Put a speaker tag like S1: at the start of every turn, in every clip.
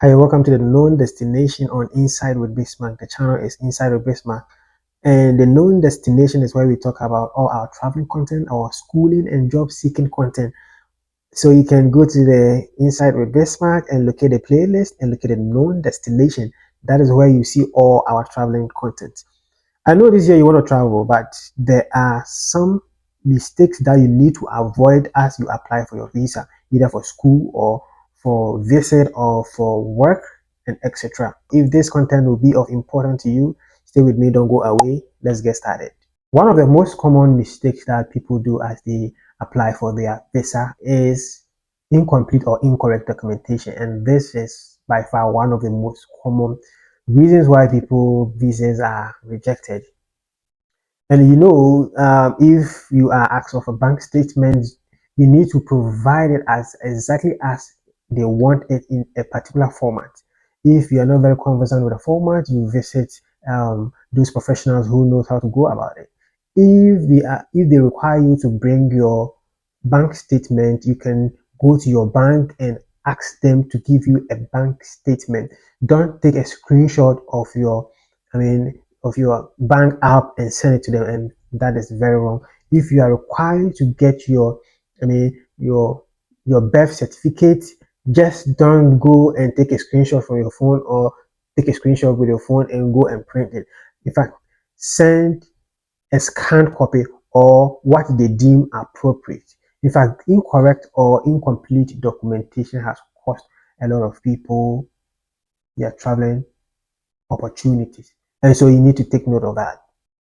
S1: Hi, welcome to the known destination on Inside with Bismarck. The channel is Inside with Bismarck, and the known destination is where we talk about all our traveling content, our schooling and job seeking content. So you can go to the Inside with Bismarck and look at the playlist and look at the known destination. That is where you see all our traveling content. I know this year you want to travel, but there are some mistakes that you need to avoid as you apply for your visa, either for school or for visit or for work and etc. If this content will be of importance to you, stay with me, don't go away. Let's get started. One of the most common mistakes that people do as they apply for their visa is incomplete or incorrect documentation. And this is by far one of the most common reasons why people visas are rejected. And if you are asked of a bank statement, you need to provide it as exactly as they want it in a particular format. If you are not very conversant with the format, you visit those professionals who knows how to go about it. If they require you to bring your bank statement, you can go to your bank and ask them to give you a bank statement. Don't take a screenshot of your bank app and send it to them, and that is very wrong. If you are required to get I mean your birth certificate, just don't go and take a screenshot from your phone or take a screenshot with your phone and go and print it. In fact, send a scanned copy or what they deem appropriate. In fact, incorrect or incomplete documentation has cost a lot of people their traveling opportunities. And so you need to take note of that.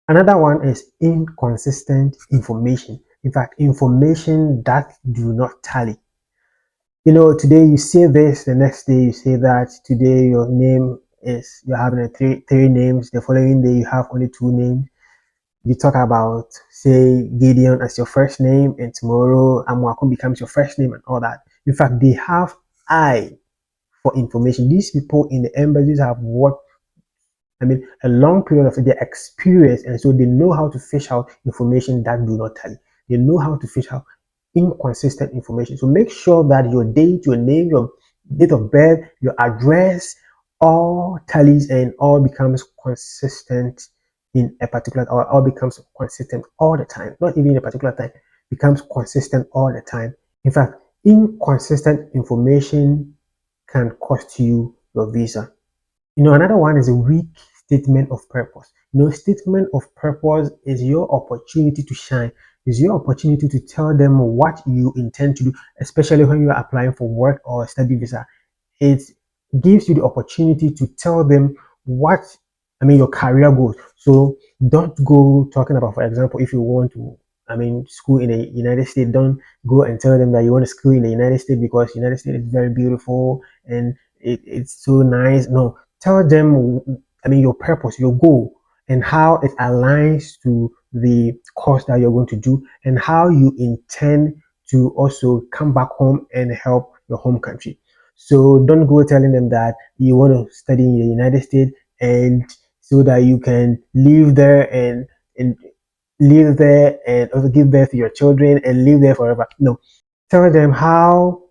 S1: Another one is inconsistent information. In fact, information that do not tally. Today you say this, the next day you say that. Today your name is you're having three names. The following day you have only two names. You talk about, say, Gideon as your first name, and tomorrow Amwako becomes your first name and all that. In fact, they have eye for information. These people in the embassies have worked a long period of their experience, and so they know how to fish out information that do not tally. They know how to fish out inconsistent information. So make sure that your date, your name, your date of birth, your address, all tallies and all becomes consistent in a particular, or all becomes consistent all the time. Not even in a particular time, becomes consistent all the time. In fact, inconsistent information can cost you your visa. Another one is a weak statement of purpose. Statement of purpose is your opportunity to shine, is your opportunity to tell them what you intend to do, especially when you are applying for work or study visa. It gives you the opportunity to tell them what, your career goals. So don't go talking about, for example, if you want to, school in the United States, don't go and tell them that you want to school in the United States because United States is very beautiful and it's so nice. No, tell them, your purpose, your goal, and how it aligns to the course that you're going to do and how you intend to also come back home and help your home country. So don't go telling them that you want to study in the United States and so that you can live there and live there and also give birth to your children and live there forever. No, tell them how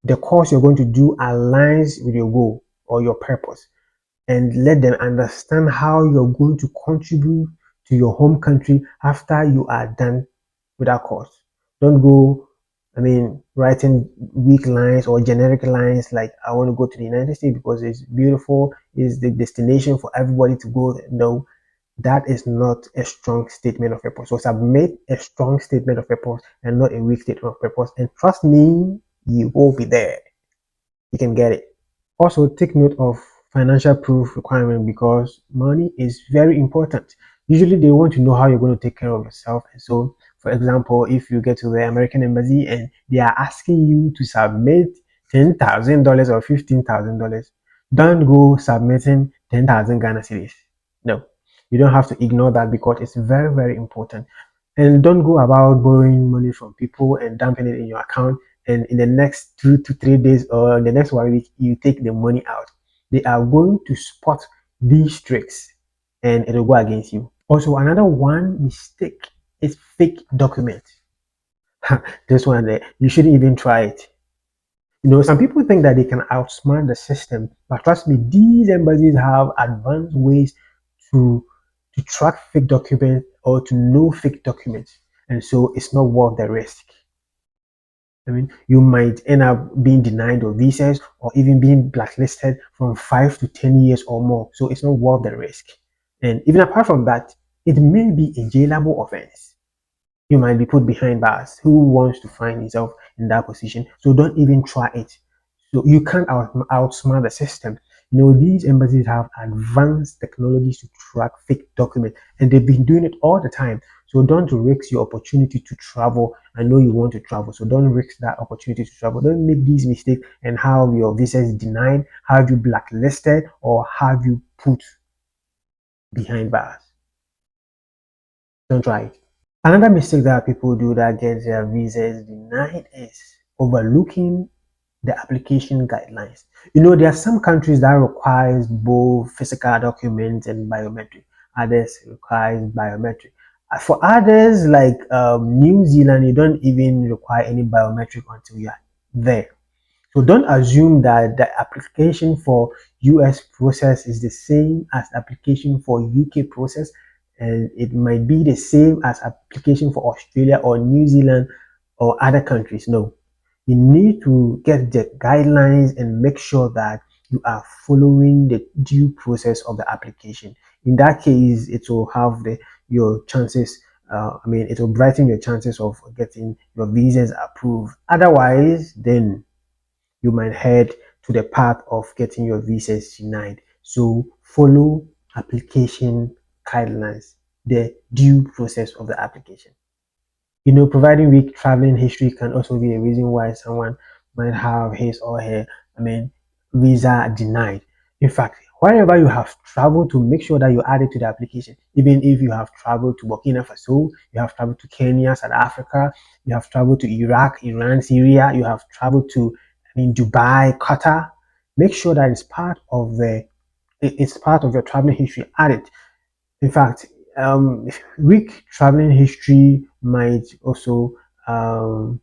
S1: the course you're going to do aligns with your goal or your purpose, and let them understand how you're going to contribute to your home country after you are done with that course. Don't go, writing weak lines or generic lines like I want to go to the United States because it's beautiful, it's the destination for everybody to go. No, that is not a strong statement of purpose. So submit a strong statement of purpose and not a weak statement of purpose. And trust me, you will be there. You can get it. Also, take note of financial proof requirement because money is very important. Usually, they want to know how you're going to take care of yourself. And so, for example, if you get to the American embassy and they are asking you to submit $10,000 or $15,000, don't go submitting 10,000 Ghana cedis. No, you don't have to ignore that because it's very, very important. And don't go about borrowing money from people and dumping it in your account, and in the next 2 to 3 days or the next 1 week you take the money out. They are going to spot these tricks and it will go against you. Also, another one mistake is fake document. This one there, you shouldn't even try it. Some people think that they can outsmart the system, but trust me, these embassies have advanced ways to track fake documents or to know fake documents, and so it's not worth the risk. I mean, you might end up being denied your visas or even being blacklisted from 5 to 10 years or more. So it's not worth the risk. And even apart from that, it may be a jailable offense. You might be put behind bars. Who wants to find himself in that position? So don't even try it. So you can't outsmart the system. These embassies have advanced technologies to track fake documents, and they've been doing it all the time. So don't risk your opportunity to travel. I know you want to travel, so don't risk that opportunity to travel. Don't make these mistakes and have your visas denied, have you blacklisted, or have you put behind bars. Don't try it. Another mistake that people do that gets their visas denied is overlooking the application guidelines. There are some countries that requires both physical documents and biometric. Others requires biometric. For others, like New Zealand, you don't even require any biometric until you are there. So don't assume that the application for US process is the same as application for UK process, and it might be the same as application for Australia or New Zealand or other countries. No, you need to get the guidelines and make sure that you are following the due process of the application. In that case, it will have your chances. It will brighten your chances of getting your visas approved. Otherwise, then you might head to the path of getting your visas denied. So follow application guidelines, the due process of the application. Providing weak traveling history can also be a reason why someone might have his or her, I mean, visa denied. In fact, wherever you have traveled to, make sure that you add it to the application. Even if you have traveled to Burkina Faso, you have traveled to Kenya, South Africa, you have traveled to Iraq, Iran, Syria, you have traveled to, Dubai, Qatar. Make sure that it's part of your traveling history. Add it. In fact, weak traveling history um,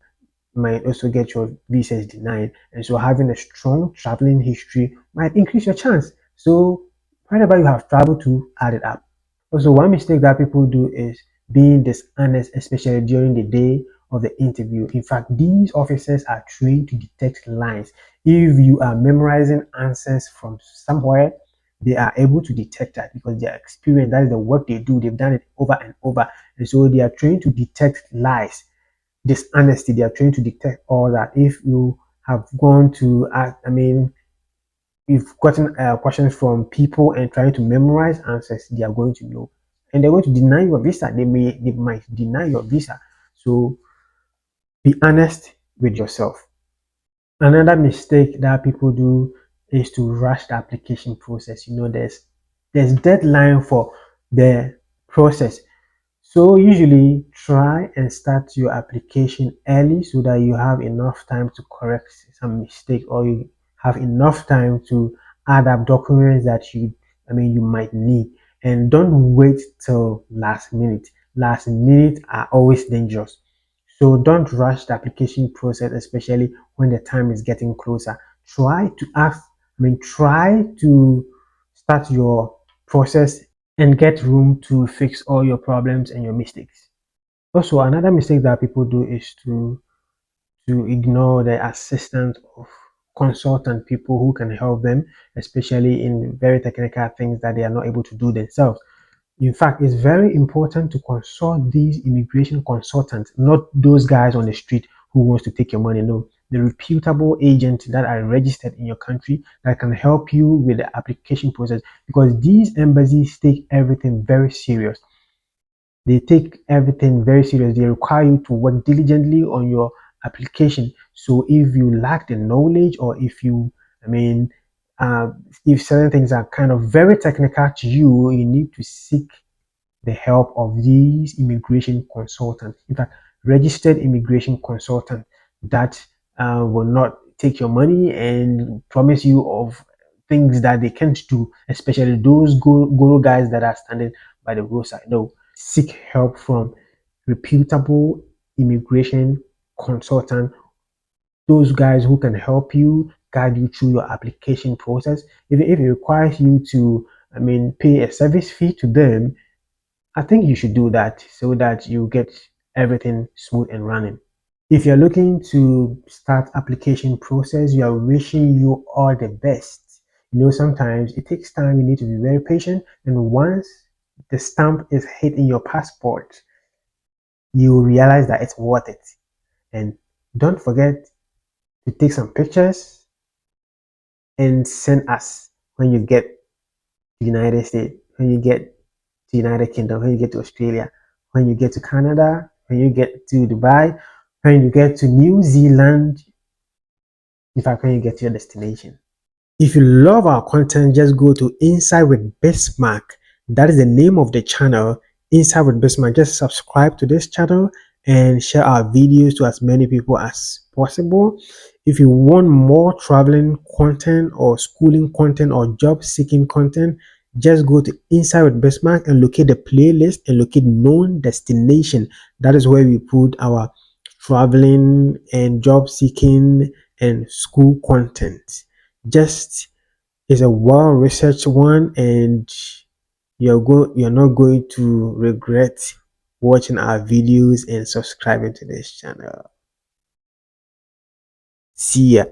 S1: might also get your visas denied, and so having a strong traveling history might increase your chance. So wherever you have traveled to, add it up. Also, one mistake that people do is being dishonest, especially during the day of the interview. In fact, these officers are trained to detect lies. If you are memorizing answers from somewhere, they are able to detect that because they are experienced. That is the work they do. They've done it over and over. And so they are trained to detect lies, dishonesty. They are trained to detect all that. If you have gone to, you've gotten questions from people and trying to memorize answers, they are going to know, and they're going to deny your visa. They might deny your visa. So be honest with yourself. Another mistake that people do is to rush the application process. There's deadline for the process. So usually try and start your application early so that you have enough time to correct some mistake, or you have enough time to add up documents that you might need. And don't wait till last minute. Last minute are always dangerous. So don't rush the application process, especially when the time is getting closer. Try to start your process and get room to fix all your problems and your mistakes. Also, another mistake that people do is to ignore the assistance of consultant people who can help them, especially in very technical things that they are not able to do themselves. In fact, it's very important to consult these immigration consultants, not those guys on the street who wants to take your money. No, the reputable agents that are registered in your country that can help you with the application process, because these embassies take everything very serious. They take everything very serious. They require you to work diligently on your application. So if you lack the knowledge, or I mean, uh, if certain things are kind of very technical to you, you need to seek the help of these immigration consultants. In fact, registered immigration consultants that will not take your money and promise you of things that they can't do, especially those guru guys that are standing by the roadside. No, seek help from reputable immigration consultant those guys who can help you guide you through your application process. Even if it requires you to, pay a service fee to them, I think you should do that so that you get everything smooth and running. If you're looking to start application process, you are wishing you all the best. Sometimes it takes time. You need to be very patient. And once the stamp is hit in your passport, you realize that it's worth it. And don't forget to take some pictures and send us when you get to United States, when you get to United Kingdom, when you get to Australia, when you get to Canada, when you get to Dubai, when you get to New Zealand, in fact, when you get to your destination. If you love our content, just go to Inside with Bismarck. That is the name of the channel, Inside with Bismarck. Just subscribe to this channel and share our videos to as many people as possible. If you want more traveling content or schooling content or job seeking content, just go to Inside with Bismarck and locate the playlist and locate known destination. That is where we put our traveling and job seeking and school content. Just is a well researched one, and you're not going to regret watching our videos and subscribing to this channel. See ya.